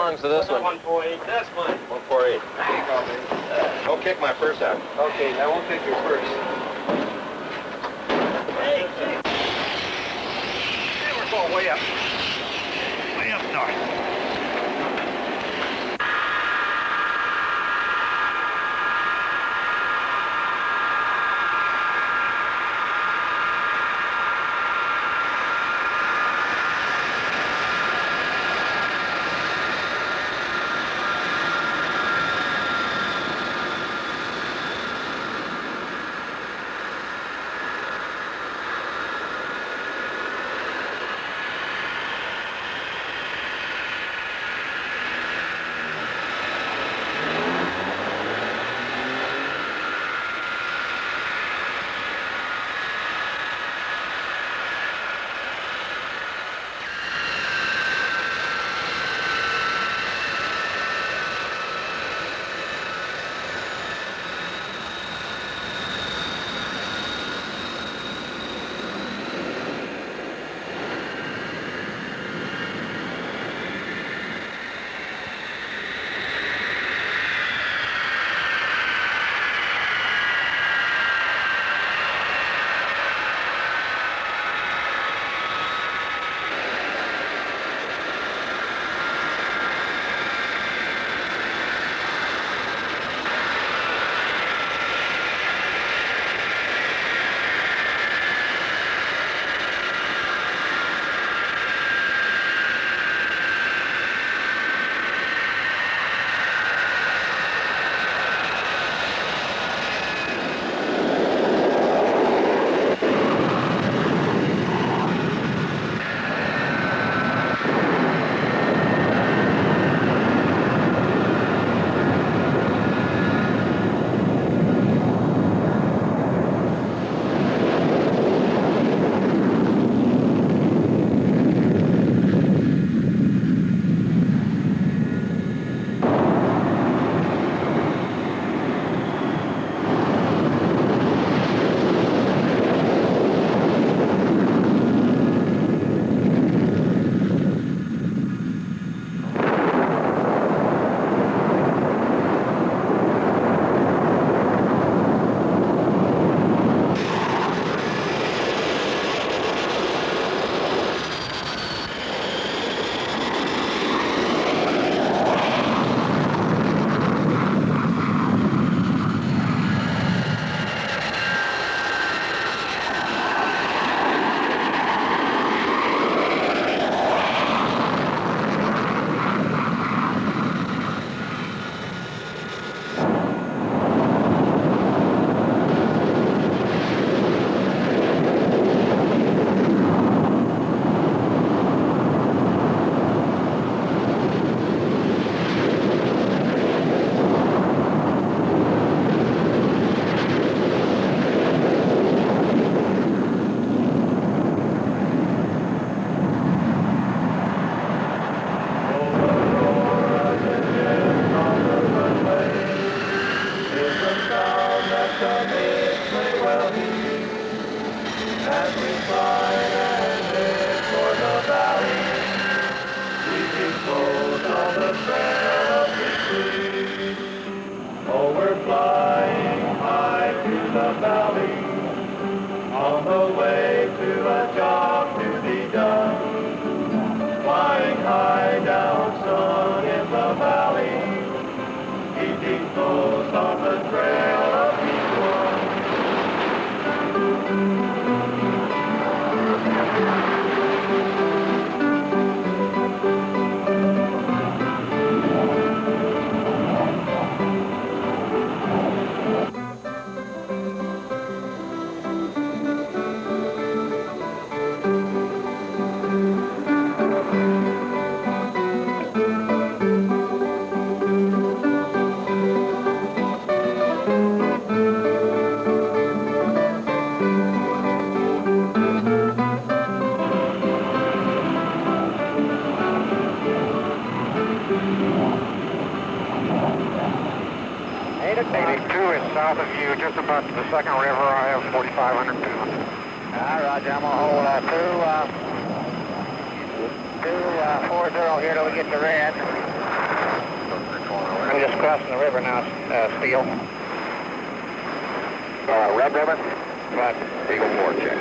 belongs to this one? 148. That's mine. 148. Takeoff, baby. Don't kick my first out. Okay, I won't kick your first. Hey, we're going way up. Way up north. south of you, just about to the second river. I have 4,500 pounds. All right, Roger. I'm going to hold 240 here till we get to red. crossing the river now, Steele. Red River? But Eagle 4, check.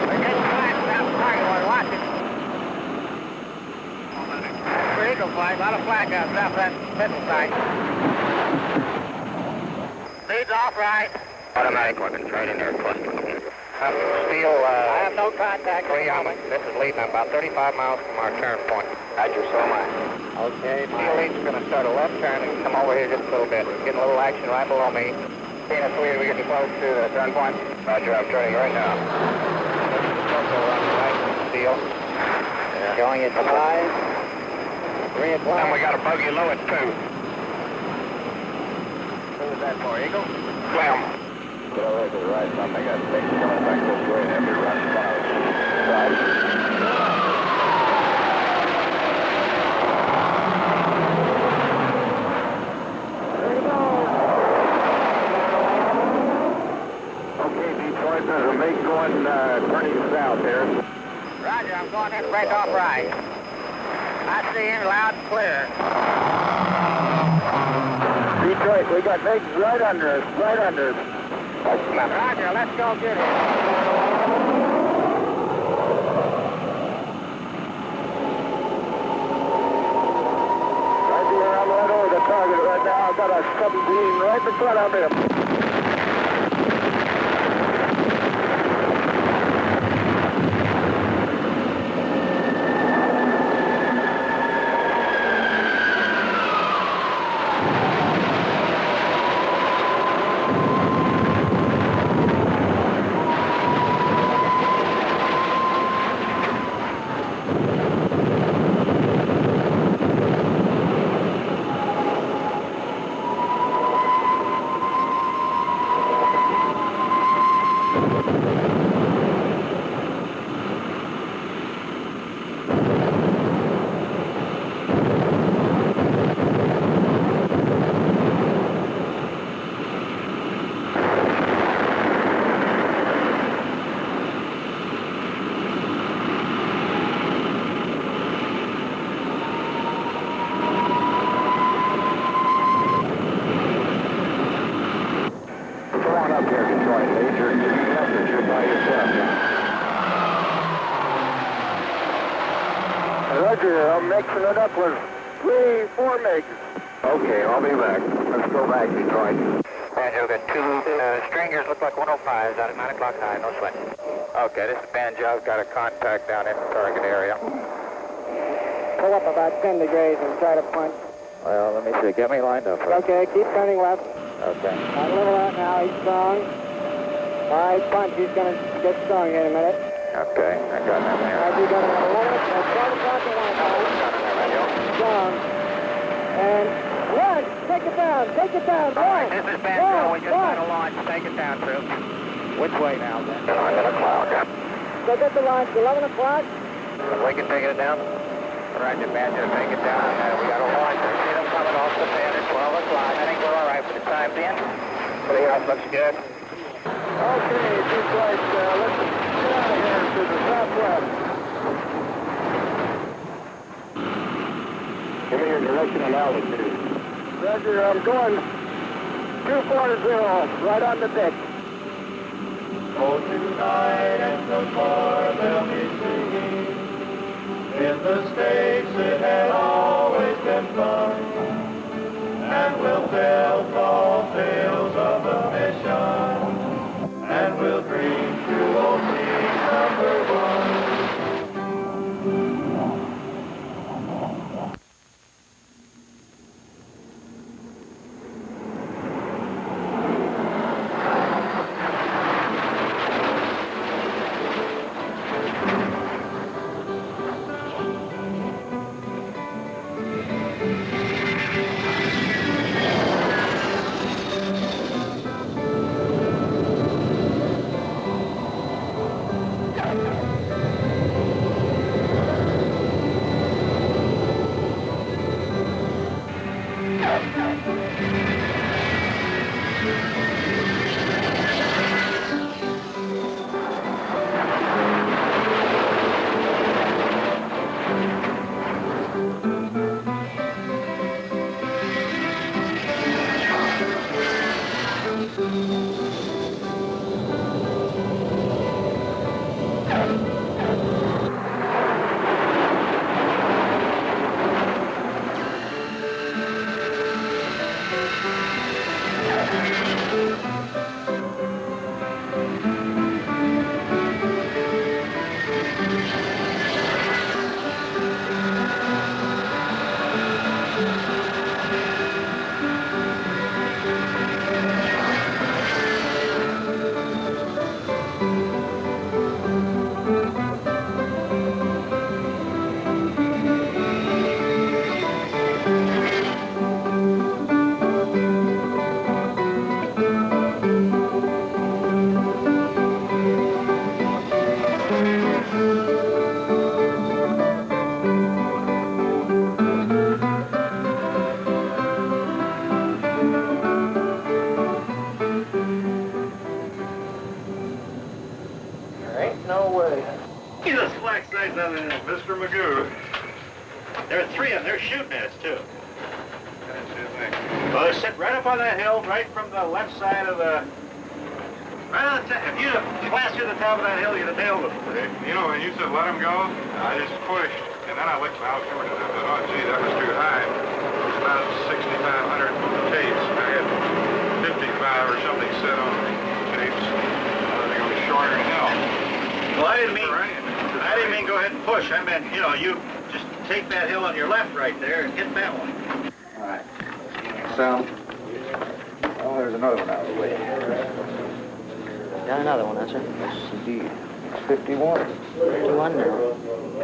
We're getting flags down the target one, watch it. That's for Eagle flag, a lot of flag out south that middle side. Leads off right. automatic weapons right in there, cluster. Steele, I have no contact. This is leading about 35 miles from our turn point. Roger, so much. Okay, Steele lead's going to start a left turn and come over here just a little bit. Getting a little action right below me. Tina, sweet, we get you close to the turn point? Roger, I'm turning right now. Right, Steele. Yeah. Going at 5. 3 o'clock. And we got a buggy low at 2. Who was that for, Eagle? Clem. Get over to the right, son. They got things coming back this way and have to run south. Right. There you go. Okay, Detroit, there's a mate going, turning south here. Roger, I'm going in break off right. I see him loud and clear. Detroit, we got mates right under us, right under us. Roger, let's go get him. Roger, I'm right over the target right now. I've got a 17 right in front of him. Roger, I'm mixing it up with 3, 4 MiGs. Okay, I'll be back. Let's go back, Detroit. Banjo got 2 stringers, look like 105s out at 9 o'clock high, no sweat. Okay, this is Banjo. I've got a contact down in the target area. Pull up about 10 degrees and try to punch. Well, let me see. Get me lined up. Okay, keep turning left. Okay. I'll level out now. He's strong. All right, punch. He's going to get strong in a minute. Okay, I got him there. All right, you got him at 11. At 12 o'clock at 1 o'clock. Strong. And run! Take it down! Take it down! All right, this is Banjo. We just run. had a launch. Take it down, troops. Which way now, then? I'm in a cloud. So get the launch. 11 o'clock. We can take it down? Roger, Banjo, take it down. We got a launch. I see them coming off the pad at 12 o'clock. I think we're all right for the time being. Everything else looks good. Okay, Detroit, let's get out of here to the southwest. Give me your direction and altitude. Roger, I'm going 240, right on the deck. Oh, tonight in the bar they'll be singing. In the States it had always been fun. And we'll tell tall tales of the mission. And we'll dream to old team number 1. Magoo. There are three of them. They're shooting at us, too. Well, they're sitting right up on that hill, right from the left side of the... Right on the top. If you'd have plastered the top of that hill, you'd have nailed them. You know, when you said let him go, I just pushed, and then I looked and I was over to them. I thought, oh, gee, that was too high. It's about 6,500 tapes. I had 55 or something set on the tapes. I think it was shorter than hell. Well, I didn't mean go ahead and push. I meant, you know, you just take that hill on your left right there and hit that one. All right. So, oh, there's another one out of the way. Got another one, that's it. Yes, indeed. 51. 200.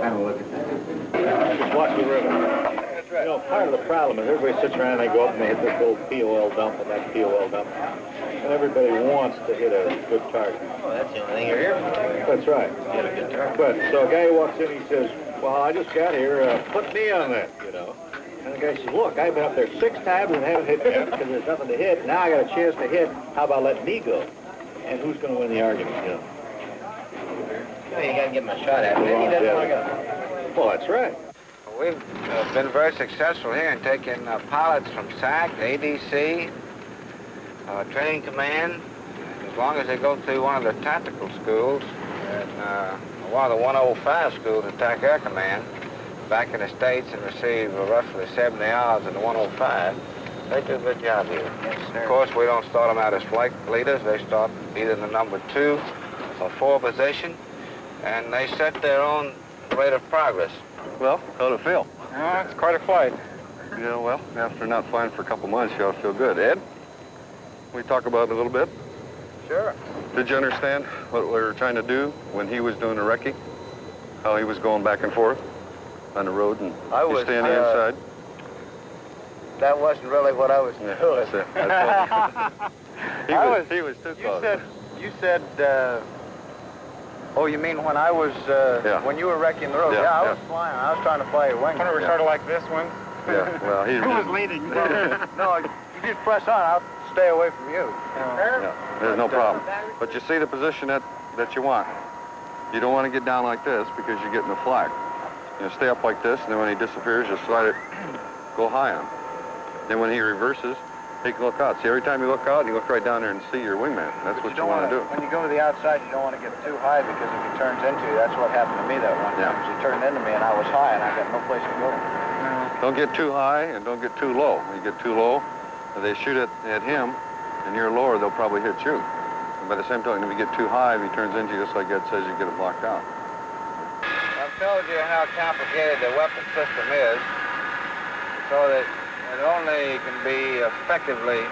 Kind of look at that. Just watch the river. That's right. You know, part of the problem is everybody sits around and they go up and they hit this little POL dump and that POL dump. And everybody wants to hit a good target. Oh, that's the only thing you're here for. That's right. Get a good target. But so a guy walks in, he says, well, I just got here, put me on that, you know. And the guy says, look, I've been up there 6 times and haven't hit yet because there's nothing to hit. Now I got a chance to hit. How about letting me go? And who's going to win the argument, you know? Well, you got to give him a shot at it. He doesn't want to go. Well, that's right. We've been very successful here in taking pilots from SAC, ADC, training command, as long as they go through one of the tactical schools, and one of the 105 schools, Attack Air Command, back in the States, and receive roughly 70 hours in the 105. They do a good job here. Yes, sir. Of course, we don't start them out as flight leaders. They start either in the number 2 or 4 position, and they set their own rate of progress. Well, how'd it feel? It's quite a flight. Yeah, well, after not flying for a couple months, you ought to feel good. Ed, we talk about it a little bit? Sure. Did you understand what we were trying to do when he was doing the recce? How he was going back and forth on the road and you stay on the inside? That wasn't really what I was doing. That's it. He was too close. You said, oh, you mean when I was, when you were wrecking the road? Yeah, I was flying. I was trying to fly your wing. When it was sort of like this one? Yeah, well, he was leading? No, you just press on. I'll stay away from you. Yeah, there's no problem. But you see the position that you want. You don't want to get down like this because you're getting the flag. You know, stay up like this, and then when he disappears, just slide it, go high on him. Then when he reverses, take a look out. See, every time you look out, you look right down there and see your wingman. That's what you want to do. When you go to the outside, you don't want to get too high because if he turns into you, that's what happened to me that one time. He turned into me and I was high and I got no place to go. Don't get too high and don't get too low. When you get too low, if they shoot at him and you're lower, they'll probably hit you. And by the same token, if you get too high, if he turns into you, just like Ed says, you get it blocked out. I've told you how complicated the weapon system is, so that it only can be effectively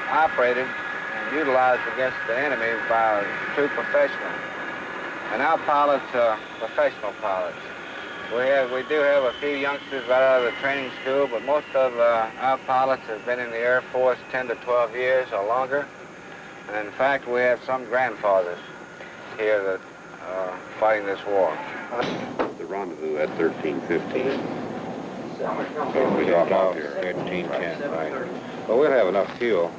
operated and utilized against the enemy by 2 professionals. And our pilots are professional pilots. We do have a few youngsters right out of the training school, but most of our pilots have been in the Air Force 10 to 12 years or longer. And in fact, we have some grandfathers here that are fighting this war. The rendezvous at 13:15. We drop off here, 13:10, right. Well, we'll have enough fuel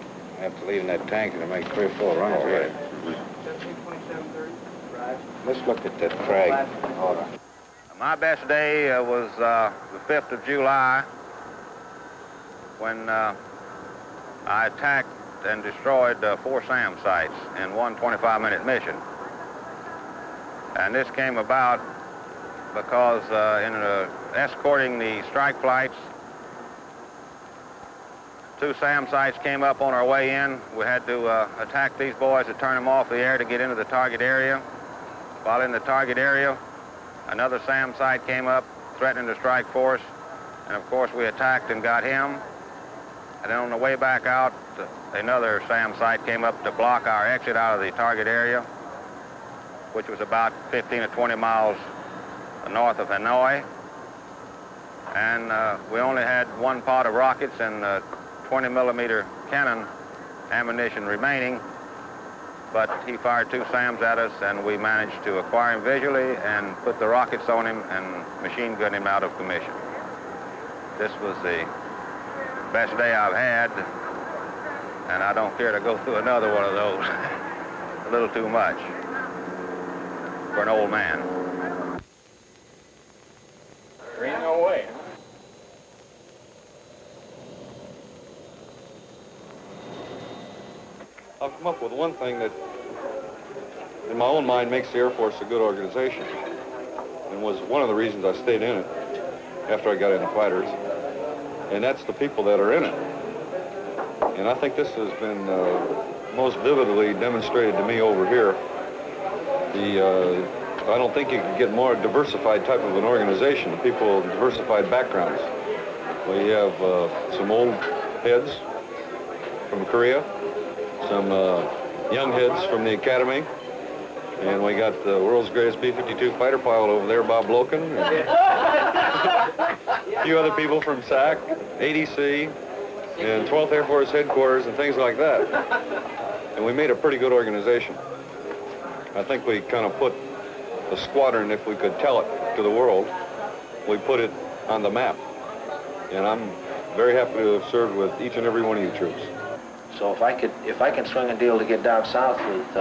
after leaving that tanker to make 3 or 4 runs here. Let's look at that frag order. My best day was the 5th of July when I attacked and destroyed 4 SAM sites in one 25-minute mission. And this came about because in escorting the strike flights, 2 SAM sites came up on our way in. We had to attack these boys to turn them off the air to get into the target area. While in the target area, another SAM site came up, threatening to strike force, and of course we attacked and got him. And then on the way back out, another SAM site came up to block our exit out of the target area, which was about 15 or 20 miles north of Hanoi. And we only had 1 pot of rockets and 20-millimeter cannon ammunition remaining, but he fired 2 SAMs at us, and we managed to acquire him visually and put the rockets on him and machine gun him out of commission. This was the best day I've had, and I don't care to go through another one of those. A little too much for an old man. No way. I've come up with one thing that, in my own mind, makes the Air Force a good organization, and was one of the reasons I stayed in it after I got into fighters, and that's the people that are in it. And I think this has been most vividly demonstrated to me over here. I don't think you can get more diversified type of an organization, the people with diversified backgrounds. We have some old heads from Korea, some young heads from the academy, and we got the world's greatest B-52 fighter pilot over there, Bob Loken, and a few other people from SAC, ADC, and 12th Air Force headquarters, and things like that. And we made a pretty good organization. I think we kind of put the squadron, if we could tell it to the world, we put it on the map. And I'm very happy to have served with each and every one of you troops. So if I can swing a deal to get down south with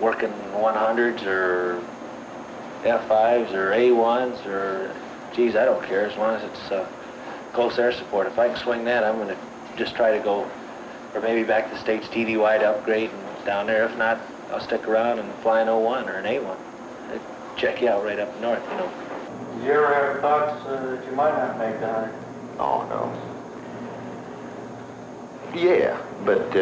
working 100s or F-5s or A-1s or, geez, I don't care, as long as it's close air support. If I can swing that, I'm going to just try to go, or maybe back to the States TDY to upgrade and down there. If not, I'll stick around and fly an O-1 or an A-1. I'd check you out right up north, you know. You ever have thoughts that you might not make the 100? Oh, no. Yeah, but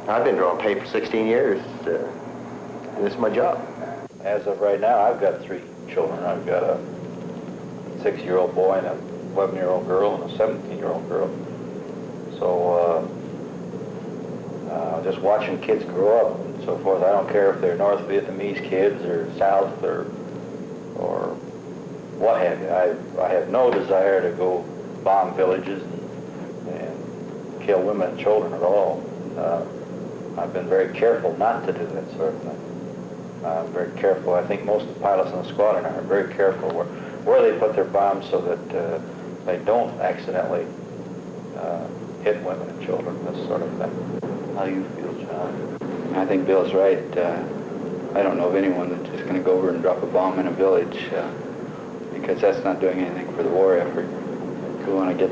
I've been drawing pay for 16 years, and it's my job. As of right now, I've got 3 children. I've got a 6-year-old boy and a 11-year-old girl and a 17-year-old girl. So just watching kids grow up and so forth, I don't care if they're North Vietnamese kids or South or what have you. I have no desire to go bomb villages and kill women and children at all. I've been very careful not to do that sort of thing. I'm very careful. I think most of the pilots in the squadron are very careful where they put their bombs so that they don't accidentally hit women and children, this sort of thing. How do you feel, John? I think Bill's right. I don't know of anyone that's just going to go over and drop a bomb in a village because that's not doing anything for the war effort. We want to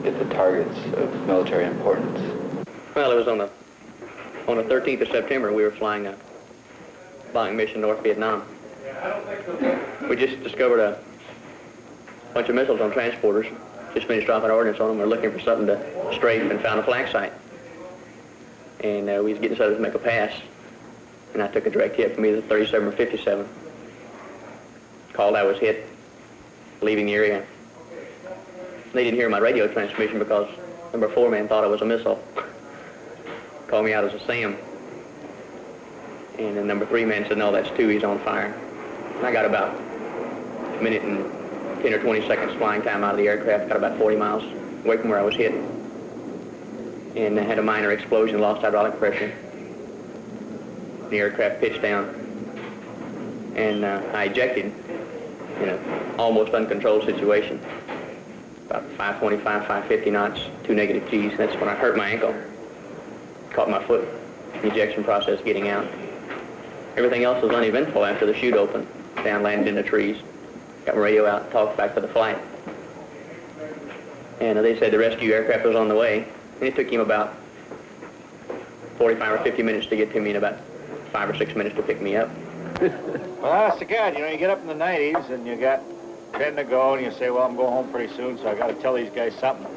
get the targets of military importance. Well, it was on the 13th of September. We were flying a bombing mission in North Vietnam. We just discovered a bunch of missiles on transporters. Just finished dropping ordnance on them. We're looking for something to strafe and found a flag site. And we was getting set up to make a pass. And I took a direct hit from either 37 or 57. Called I was hit, leaving the area. They didn't hear my radio transmission because number 4 man thought it was a missile. Called me out as a SAM. And then number 3 man said, no, that's 2, he's on fire. And I got about a minute and 10 or 20 seconds flying time out of the aircraft, got about 40 miles away from where I was hit. And I had a minor explosion, lost hydraulic pressure. The aircraft pitched down. And I ejected in an almost uncontrolled situation. About 525, 550 knots, 2 negative Gs. That's when I hurt my ankle. Caught my foot, the ejection process getting out. Everything else was uneventful after the chute opened. Down, landed in the trees. Got my radio out, talked back to the flight. And they said the rescue aircraft was on the way. And it took him about 45 or 50 minutes to get to me and about 5 or 6 minutes to pick me up. Well, honest to God, you know, you get up in the 90s and you got 10 to go and you say, well, I'm going home pretty soon, so I got to tell these guys something.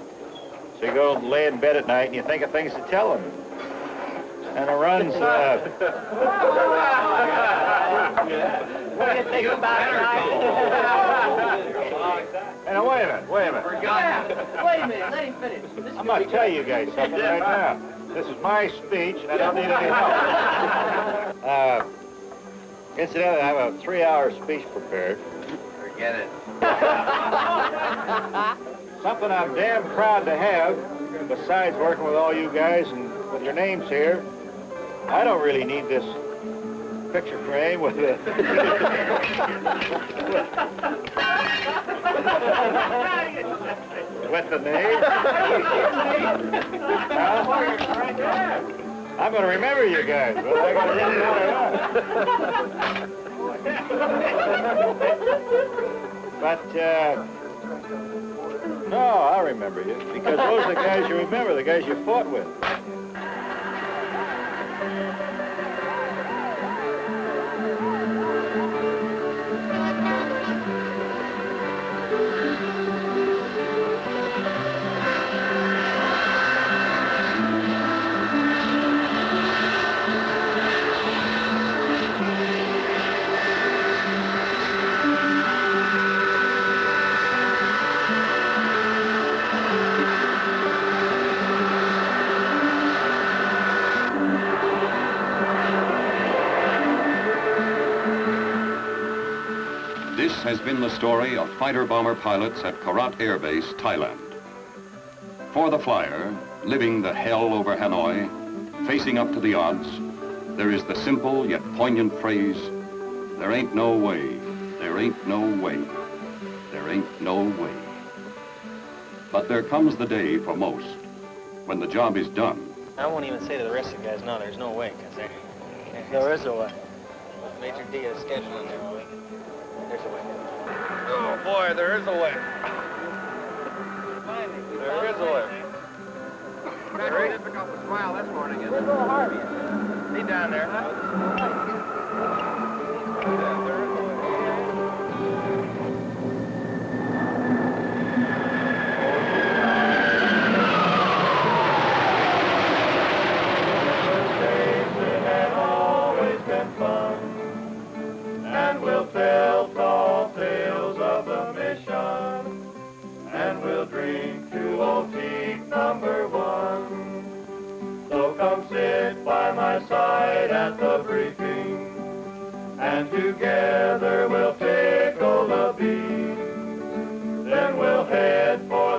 So you go lay in bed at night and you think of things to tell them. And it runs, What do you think about it, And wait a minute. Wait a minute, let him finish. I'm going to tell you guys something right now. This is my speech, and I don't need any help. Incidentally, I have a 3-hour speech prepared. Forget it. Something I'm damn proud to have, besides working with all you guys and with your names here. I don't really need this picture frame with the... with the name. I'm going to remember you guys, but I got to But, no, I remember you, because those are the guys you remember, the guys you fought with. This has been the story of fighter-bomber pilots at Korat Air Base, Thailand. For the flyer, living the hell over Hanoi, facing up to the odds, there is the simple yet poignant phrase, there ain't no way, there ain't no way, there ain't no way. But there comes the day for most, when the job is done. I won't even say to the rest of the guys, no, there's no way, because There is a way. Major D is scheduling there. There's a way. Oh boy, there is a way. There is a way. Very difficult to smile this morning, isn't it? He down there. And we'll tell tall tales of the mission, and we'll drink to old Teak #1. So come sit by my side at the briefing, and together we'll tickle the beat. Then we'll head for